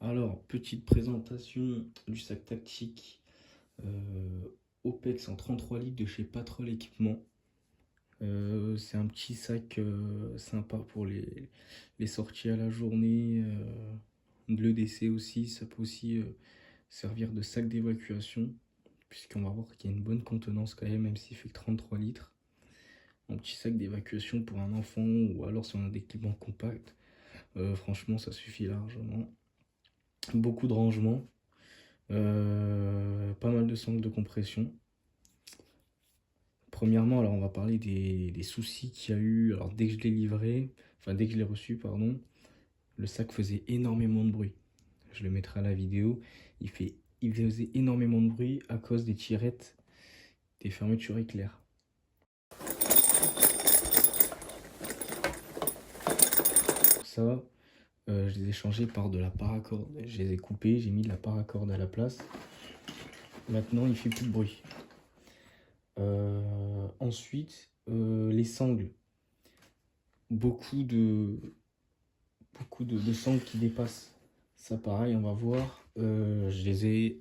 Alors, petite présentation du sac tactique OPEX en 33 litres de chez Patrol Équipement. C'est un petit sac sympa pour les sorties à la journée. De l'EDC aussi, ça peut aussi servir de sac d'évacuation, puisqu'on va voir qu'il y a une bonne contenance quand même s'il fait que 33 litres. Un petit sac d'évacuation pour un enfant, ou alors si on a des équipements compacts, franchement ça suffit largement. Beaucoup de rangements. Pas mal de sangles de compression. Premièrement, alors on va parler des soucis qu'il y a eu. Alors dès que je l'ai livré, enfin dès que je l'ai reçu, pardon, le sac faisait énormément de bruit. Je le mettrai à la vidéo. Il faisait énormément de bruit à cause des tirettes des fermetures éclairs. Ça, je les ai changés par de la paracorde. Je les ai coupés, j'ai mis de la paracorde à la place. Maintenant, il fait plus de bruit. Ensuite, les sangles. Beaucoup de sangles qui dépassent. Ça, pareil, on va voir. Je les ai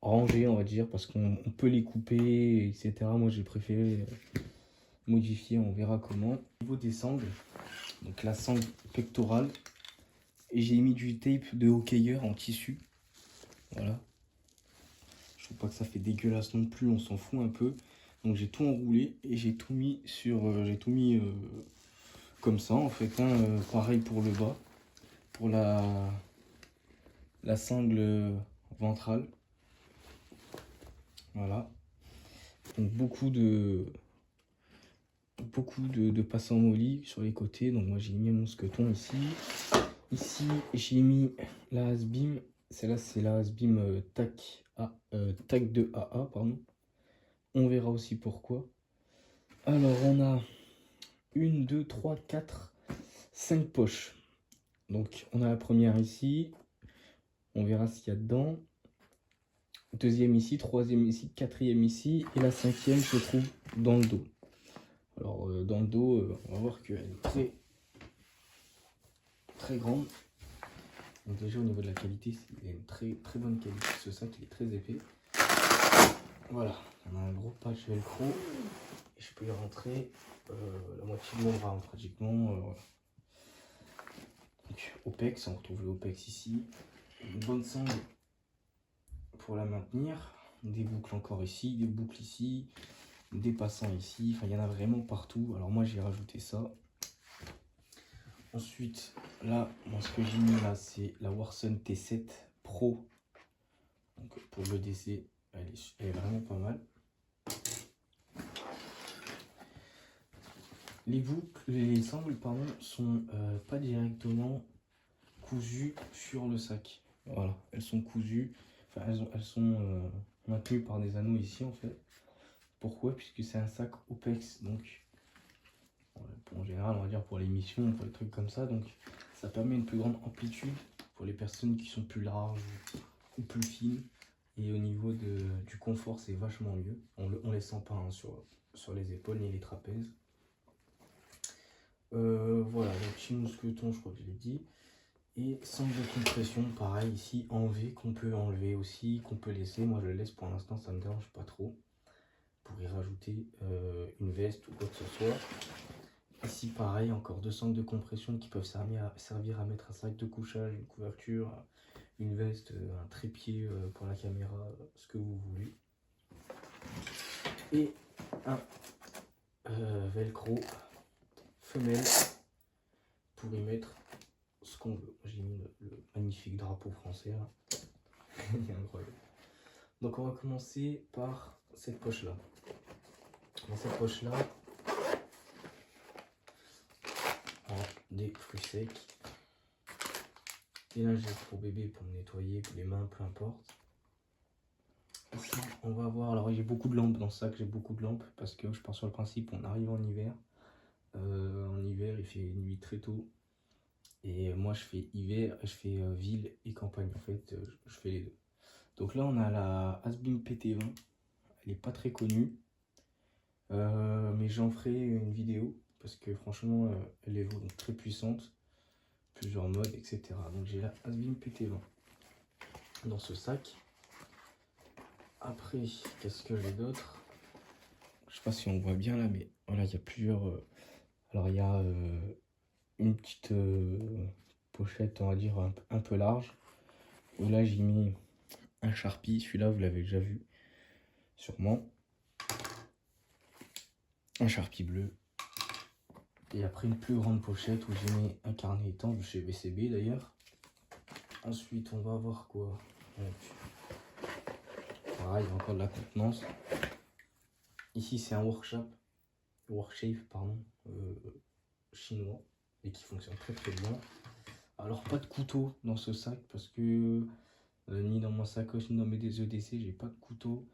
rangées, on va dire, parce qu'on peut les couper, etc. Moi, j'ai préféré modifier, on verra comment. Au niveau des sangles, donc la sangle pectorale, et j'ai mis du tape de hockeyeur en tissu. Voilà. Je trouve pas que ça fait dégueulasse non plus, on s'en fout un peu. Donc j'ai tout enroulé et j'ai tout mis comme ça en fait. Pareil pour le bas, pour la sangle ventrale. Voilà. Donc beaucoup de passants molly sur les côtés. Donc moi j'ai mis mon squeton ici. Ici j'ai mis la Hasbim. Celle-là c'est la Hasbim TAC 2 AA, pardon. On verra aussi pourquoi. Alors on a 1, 2, 3, 4, 5 poches. Donc on a la première ici. On verra ce qu'il y a dedans. Deuxième ici, troisième ici, quatrième ici. Et la cinquième se trouve dans le dos. Alors dans le dos, on va voir qu'elle est très très grande. Donc déjà au niveau de la qualité, il a une très très bonne qualité. Ce sac il est très épais. Voilà, on a un gros patch velcro. Et je peux y rentrer la moitié de mon bras pratiquement. Voilà. Donc OPEX, on retrouve le OPEX ici. Une bonne sangle pour la maintenir. Des boucles encore ici, des boucles ici, des passants ici. Enfin, il y en a vraiment partout. Alors moi, j'ai rajouté ça. Ensuite, là, moi, ce que j'ai mis là, c'est la Warson T7 Pro. Donc pour l'EDC, elle est vraiment pas mal. Les sangles, pardon, sont pas directement cousues sur le sac. Voilà, elles sont cousues. Enfin, elles sont maintenues par des anneaux ici en fait. Pourquoi? Puisque c'est un sac OPEX, donc en général, on va dire pour les missions, pour les trucs comme ça, donc ça permet une plus grande amplitude pour les personnes qui sont plus larges ou plus fines. Et au niveau du confort, c'est vachement mieux. On les sent pas hein, sur les épaules ni les trapèzes. Voilà, donc chez mousqueton, je crois que je l'ai dit. Et sangle de compression, pareil ici, qu'on peut enlever aussi, qu'on peut laisser. Moi je le laisse pour l'instant, ça me dérange pas trop. Pour y rajouter une veste ou quoi que ce soit. Ici pareil, encore deux sangles de compression qui peuvent servir à mettre un sac de couchage, une couverture, une veste, un trépied pour la caméra, ce que vous voulez. Et un velcro femelle pour y mettre ce qu'on veut. J'ai mis le magnifique drapeau français là. Il est incroyable. Donc on va commencer par cette poche là. Dans cette poche là, des fruits secs, des lingettes pour bébé pour me nettoyer, pour les mains, peu importe. Ici, on va voir. Alors, j'ai beaucoup de lampes dans ce sac, j'ai beaucoup de lampes parce que je pars sur le principe on arrive en hiver. En hiver, il fait nuit très tôt. Et moi, je fais hiver, je fais ville et campagne. En fait, je fais les deux. Donc là, on a la Hasbim PT20. Elle est pas très connue. Mais j'en ferai une vidéo parce que franchement, elle est très puissante. plusieurs modes, etc. Donc j'ai la Asbim PT20 dans ce sac. Après, qu'est-ce que j'ai d'autre? Je sais pas si on voit bien là, mais voilà, il y a plusieurs. Alors il y a une petite pochette, on va dire, un peu large. Et là, j'y mets un Sharpie. Celui-là, vous l'avez déjà vu, sûrement. Un Sharpie bleu. Et après, une plus grande pochette où j'ai mis un carnet étanche de chez BCB d'ailleurs. Ensuite, on va avoir quoi? Donc, pareil, il y a encore de la contenance. Ici, c'est un workshape, pardon, chinois, et qui fonctionne très très bien. Alors, pas de couteau dans ce sac parce que ni dans mon sacoche ni dans mes EDC, j'ai pas de couteau.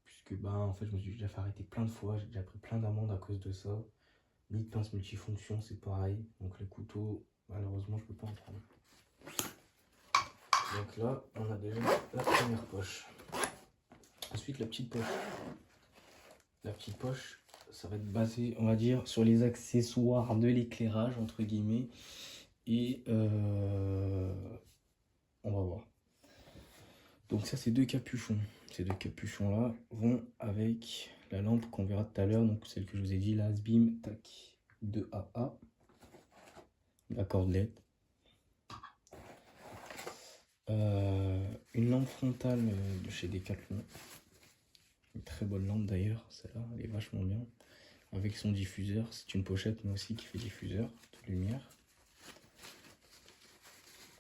Puisque, bah, en fait, je me suis déjà fait arrêter plein de fois, j'ai déjà pris plein d'amendes à cause de ça. Ni de pince multifonction, c'est pareil. Donc, les couteaux, malheureusement, je peux pas en prendre. Donc là, on a déjà la première poche. Ensuite, la petite poche. La petite poche, ça va être basé, on va dire, sur les accessoires de l'éclairage, entre guillemets. Et on va voir. Donc ça, c'est deux capuchons. Ces deux capuchons-là vont avec la lampe qu'on verra tout à l'heure. Donc celle que je vous ai dit, la Asbim TAC 2AA. La cordelette. Une lampe frontale de chez Decathlon. Une très bonne lampe d'ailleurs, celle-là, elle est vachement bien. Avec son diffuseur, c'est une pochette mais aussi qui fait diffuseur de lumière.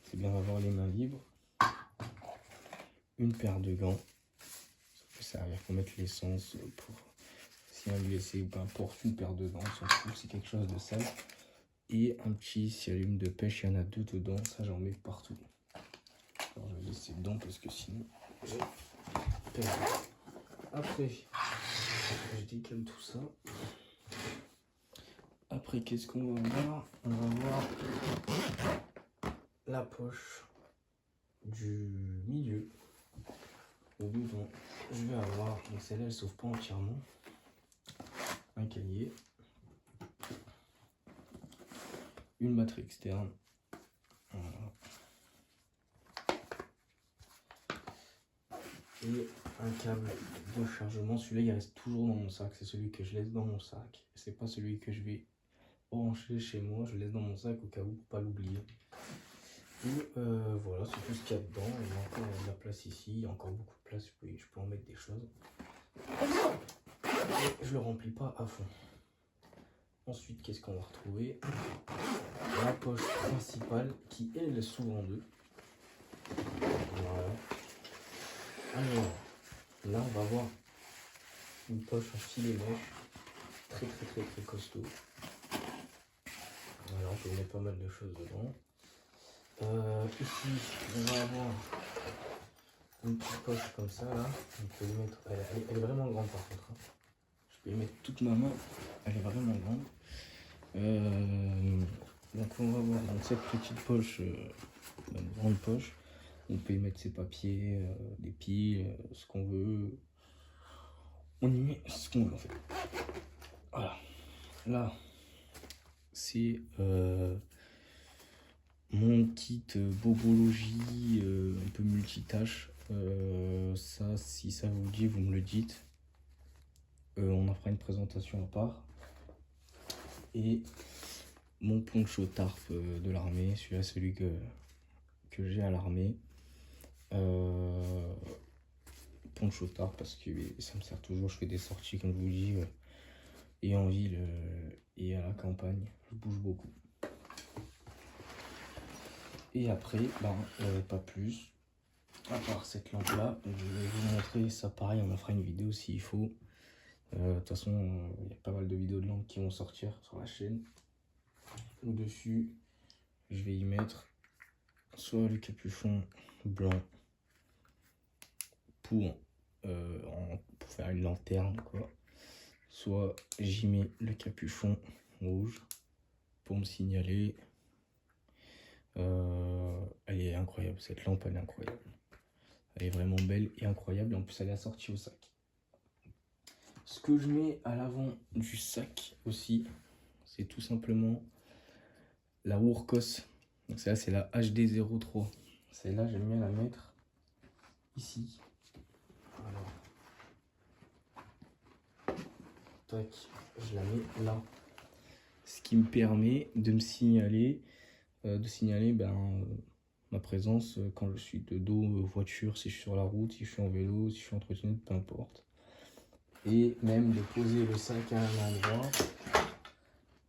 C'est bien d'avoir les mains libres. Une paire de gants. Ça peut servir pour mettre l'essence, pour si un USC ou peu importe, une paire de gants, on s'en fout, c'est quelque chose de sale. Et un petit scialume de pêche, il y en a deux dedans, ça j'en mets partout. Alors je vais laisser dedans parce que sinon j'ai perdu. Après, je décale tout ça. Après, qu'est-ce qu'on va voir? On va voir la poche du milieu. Au devant, je vais avoir, donc celle-là elle s'ouvre pas entièrement, un cahier, une batterie externe, voilà. Et un câble de chargement. Celui-là il reste toujours dans mon sac, c'est celui que je laisse dans mon sac, c'est pas celui que je vais brancher chez moi, je le laisse dans mon sac au cas où, pour pas l'oublier. Et voilà, c'est tout ce qu'il y a dedans. Il y a encore de la place ici, il y a encore beaucoup de place, je peux en mettre des choses. Et je le remplis pas à fond. Ensuite, qu'est-ce qu'on va retrouver? La poche principale qui, elle, s'ouvre en deux. Voilà. Alors, là, on va voir une poche en filet mèche. Très, très, très, très costaud. Voilà, on peut mettre pas mal de choses dedans. Ici, on va avoir une petite poche comme ça, là. On peut y mettre... Elle est vraiment grande, par contre. Hein. Je peux y mettre toute ma main. Elle est vraiment grande. Donc on va voir dans cette petite poche, une grande poche, on peut y mettre ses papiers, des piles, ce qu'on veut. On y met ce qu'on veut en fait. Voilà. Là, c'est mon kit bobologie un peu multitâche. Ça, si ça vous dit, vous me le dites. On en fera une présentation à part. Et mon poncho tarp de l'armée, celui-là, celui que j'ai à l'armée. Poncho tarp parce que ça me sert toujours, je fais des sorties comme je vous dis, et en ville et à la campagne, je bouge beaucoup. Et après, pas plus, à part cette lampe là, je vais vous montrer ça pareil, on en fera une vidéo s'il faut. De toute façon, il y a pas mal de vidéos de lampes qui vont sortir sur la chaîne. Au-dessus, je vais y mettre soit le capuchon blanc pour faire une lanterne, quoi. Soit j'y mets le capuchon rouge pour me signaler. Elle est incroyable, cette lampe, elle est incroyable. Elle est vraiment belle et incroyable. Et en plus, elle est assortie au sac. Ce que je mets à l'avant du sac aussi, c'est tout simplement la Wurkos Donc celle-là, c'est la HD03. Celle-là, j'aime bien la mettre ici. Alors, tac, je la mets là. Ce qui me permet de me signaler, ma présence quand je suis de dos voiture, si je suis sur la route, si je suis en vélo, si je suis entretenu, peu importe. Et même de poser le sac à un endroit,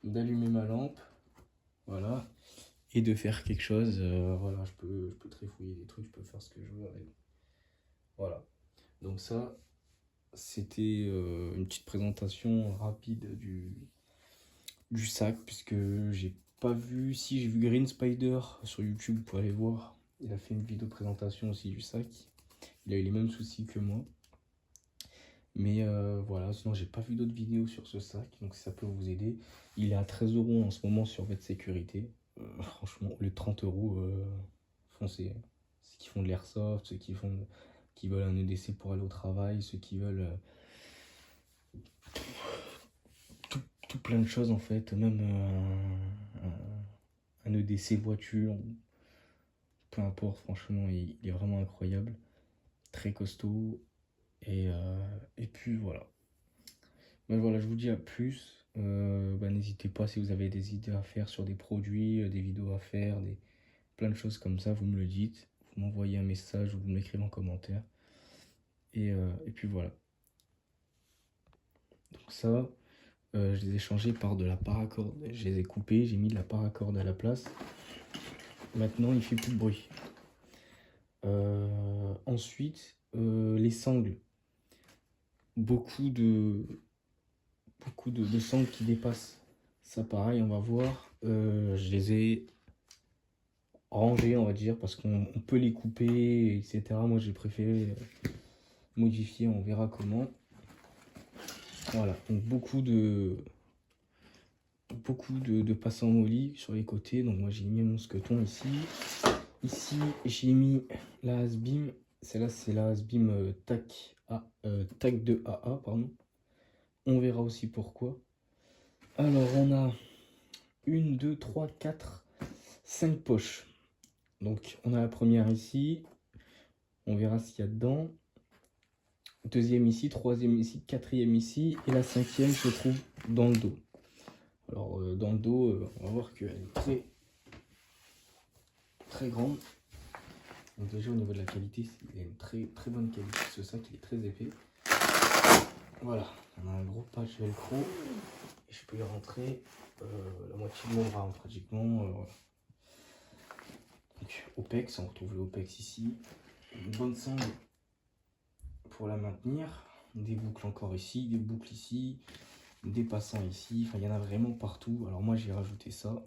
d'allumer ma lampe, voilà, et de faire quelque chose. Voilà, je peux trifouiller des trucs, je peux faire ce que je veux avec. Voilà. Donc ça, c'était une petite présentation rapide du sac, puisque j'ai pas vu, si j'ai vu Green Spider sur YouTube, vous pouvez aller voir. Il a fait une vidéo présentation aussi du sac. Il a eu les mêmes soucis que moi. Mais voilà, sinon j'ai pas vu d'autres vidéos sur ce sac, donc si ça peut vous aider. Il est à 13 € en ce moment sur votre sécurité. Franchement, au lieu de 30 €, foncez. Ceux qui font de l'airsoft, qui veulent un EDC pour aller au travail, ceux qui veulent tout plein de choses en fait, même un EDC voiture, peu importe, franchement, il est vraiment incroyable, très costaud. Et puis voilà. Ben voilà, je vous dis à plus. N'hésitez pas si vous avez des idées à faire sur des produits, des vidéos à faire, plein de choses comme ça, vous me le dites. Vous m'envoyez un message ou vous m'écrivez en commentaire. Et puis voilà. Donc ça, je les ai changés par de la paracorde. Je les ai coupés, j'ai mis de la paracorde à la place. Maintenant, il fait plus de bruit. Ensuite, les sangles. Beaucoup de sangles qui dépassent. Ça, pareil, on va voir. Je les ai rangées, on va dire, parce qu'on peut les couper, etc. Moi, j'ai préféré modifier, on verra comment. Voilà, donc beaucoup de passants molly sur les côtés. Donc moi, j'ai mis mon squeton ici. Ici, j'ai mis la Hasbim. Celle-là, c'est la Hasbim TAC 2 AA, pardon. On verra aussi pourquoi. Alors, on a 1, 2, 3, 4, 5 poches. Donc, on a la première ici. On verra ce qu'il y a dedans. Deuxième ici, troisième ici, quatrième ici. Et la cinquième se trouve dans le dos. Alors, dans le dos, on va voir qu'elle est très, très grande. Donc déjà, au niveau de la qualité, il a une très, très bonne qualité. Ce sac, il est très épais. Voilà, on a un gros patch velcro. Et je peux y rentrer la moitié de mon bras, pratiquement. Voilà. Donc, OPEX, on retrouve le OPEX ici. Une bonne sangle pour la maintenir. Des boucles encore ici, des boucles ici, des passants ici. Enfin, il y en a vraiment partout. Alors moi, j'ai rajouté ça.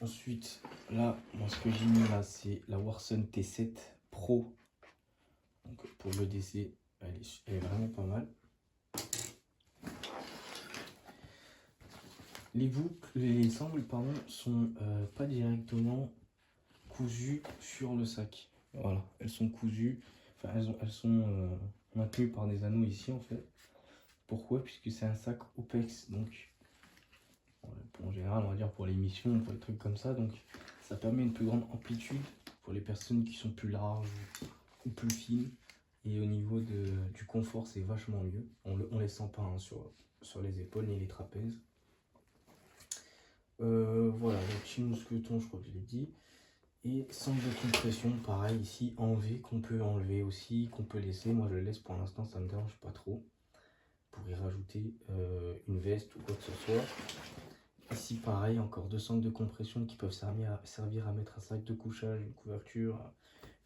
Ensuite, là, moi, ce que j'ai mis là, c'est la Warson T7 Pro. Donc, pour le DC, elle est vraiment pas mal. Les sangles, pardon, sont pas directement cousues sur le sac. Voilà, elles sont cousues. Enfin, elles sont maintenues par des anneaux ici en fait. Pourquoi? Puisque c'est un sac OPEX, donc en général, on va dire pour les missions, pour les trucs comme ça. Donc, ça permet une plus grande amplitude pour les personnes qui sont plus larges ou plus fines. Et au niveau du confort, c'est vachement mieux. On les sent pas hein, sur les épaules ni les trapèzes. Voilà, donc chez mousqueton, je crois que je l'ai dit. Et sangle de compression, pareil ici, enlever, qu'on peut enlever aussi, qu'on peut laisser. Moi je le laisse pour l'instant, ça me dérange pas trop. Pour y rajouter une veste ou quoi que ce soit. Ici pareil, encore deux sangles de compression qui peuvent servir à mettre un sac de couchage, une couverture,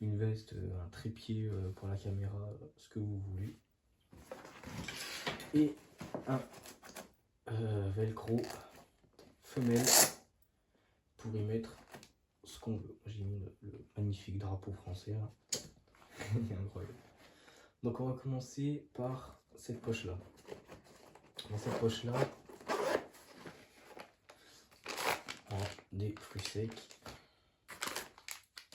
une veste, un trépied pour la caméra, ce que vous voulez. Et un velcro femelle pour y mettre ce qu'on veut. J'ai mis le magnifique drapeau français là. Il est incroyable. Donc on va commencer par cette poche là. Dans cette poche là, on a des fruits secs,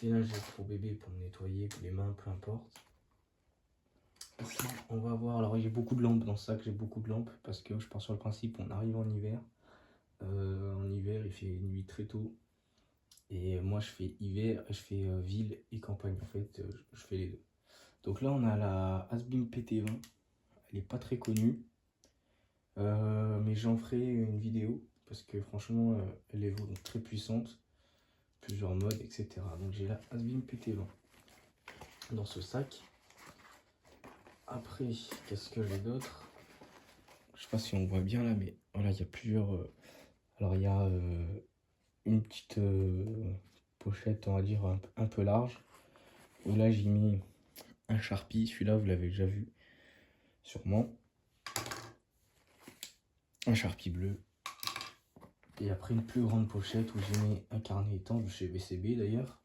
des lingettes pour bébé pour me nettoyer, pour les mains, peu importe. Ici on va voir, alors j'ai beaucoup de lampes dans ce sac, j'ai beaucoup de lampes parce que je pars sur le principe on arrive en hiver. En hiver il fait nuit très tôt. Et moi, je fais hiver, je fais ville et campagne. En fait, je fais les deux. Donc là, on a la Hasbin PT20. Elle est pas très connue. Mais j'en ferai une vidéo. Parce que franchement, elle est vraiment très puissante. Plusieurs modes, etc. Donc j'ai la Hasbin PT20 dans ce sac. Après, qu'est-ce que j'ai d'autre? Je sais pas si on voit bien là, mais voilà, il y a plusieurs. Alors il y a une petite pochette, on va dire, un peu large. Et là, j'ai mis un Sharpie. Celui-là, vous l'avez déjà vu, sûrement. Un Sharpie bleu. Et après, une plus grande pochette où j'ai mis un carnet étanche de chez BCB d'ailleurs.